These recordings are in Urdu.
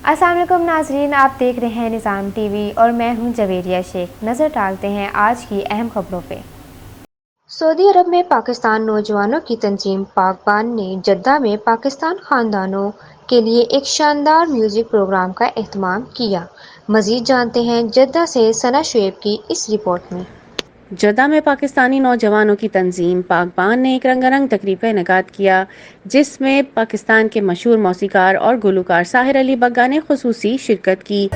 السلام علیکم ناظرین، آپ دیکھ رہے ہیں نظام ٹی وی اور میں ہوں جویریہ شیخ۔ نظر ڈالتے ہیں آج کی اہم خبروں پہ۔ سعودی عرب میں پاکستان نوجوانوں کی تنظیم پاک بان نے جدہ میں پاکستان خاندانوں کے لیے ایک شاندار میوزک پروگرام کا اہتمام کیا۔ مزید جانتے ہیں جدہ سے ثنا شعیب کی اس رپورٹ میں۔ جدہ میں پاکستانی نوجوانوں کی تنظیم پاک بان نے ایک رنگا رنگ تقریب کا انعقاد کیا، جس میں پاکستان کے مشہور موسیقار اور گلوکار ساحر علی بگا نے خصوصی شرکت کی۔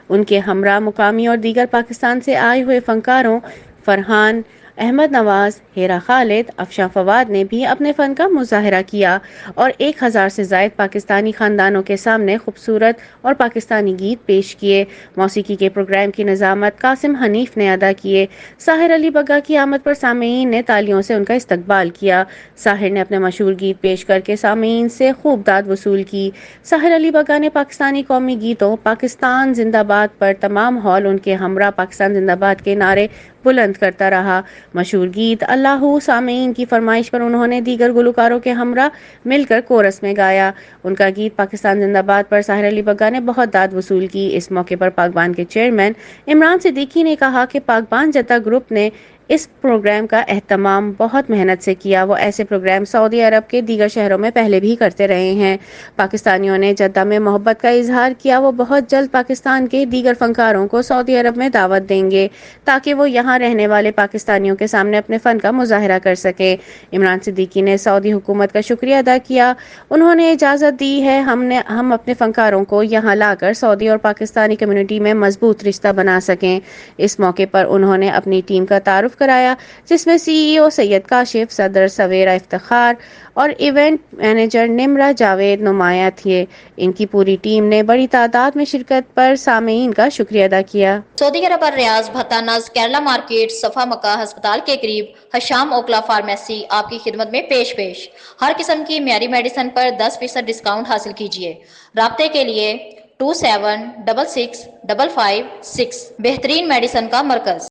ان کے ہمراہ مقامی اور دیگر پاکستان سے آئے ہوئے فنکاروں فرحان احمد نواز، ہیرا خالد، افشاں فواد نے بھی اپنے فن کا مظاہرہ کیا اور 1000 سے زائد پاکستانی خاندانوں کے سامنے خوبصورت اور پاکستانی گیت پیش کیے۔ موسیقی کے پروگرام کی نظامت قاسم حنیف نے ادا کیے۔ ساحر علی بگا کی آمد پر سامعین نے تالیوں سے ان کا استقبال کیا۔ ساحر نے اپنے مشہور گیت پیش کر کے سامعین سے خوب داد وصول کی۔ ساحر علی بگا نے پاکستانی قومی گیتوں پاکستان زندہ باد پر تمام ہال ان کے ہمراہ پاکستان زندہ باد کے نعرے بلند کرتا رہا۔ مشہور گیت اللہ ہو سامعین کی فرمائش پر انہوں نے دیگر گلوکاروں کے ہمراہ مل کر کورس میں گایا۔ ان کا گیت پاکستان زندہ باد پر ساحر علی بگا نے بہت داد وصول کی۔ اس موقع پر پاک بان کے چیئرمین عمران صدیقی نے کہا کہ پاک بان جدہ گروپ نے اس پروگرام کا اہتمام بہت محنت سے کیا۔ وہ ایسے پروگرام سعودی عرب کے دیگر شہروں میں پہلے بھی کرتے رہے ہیں۔ پاکستانیوں نے جدہ میں محبت کا اظہار کیا۔ وہ بہت جلد پاکستان کے دیگر فنکاروں کو سعودی عرب میں دعوت دیں گے تاکہ وہ یہاں رہنے والے پاکستانیوں کے سامنے اپنے فن کا مظاہرہ کر سکیں۔ عمران صدیقی نے سعودی حکومت کا شکریہ ادا کیا۔ انہوں نے اجازت دی ہے ہم اپنے فنکاروں کو یہاں لا کر سعودی اور پاکستانی کمیونٹی میں مضبوط رشتہ بنا سکیں۔ اس موقع پر انہوں نے اپنی ٹیم کا تعارف کرایا، جس میں سی ای او سید کاشف، صدر سویرا افتخار اور ایونٹ مینیجر نمرہ جاوید نمایاں تھے۔ ان کی پوری ٹیم نے بڑی تعداد میں شرکت پر سامعین کا شکریہ ادا کیا۔ سعودی عرب اور ریاض بھتانز کیرلا مارکیٹ صفا مکہ ہسپتال کے قریب حشام اوکلا فارمیسی آپ کی خدمت میں پیش۔ ہر قسم کی معیاری میڈیسن پر 10% ڈسکاؤنٹ حاصل کیجیے۔ رابطے کے لیے 27665556 بہترین میڈیسن کا مرکز۔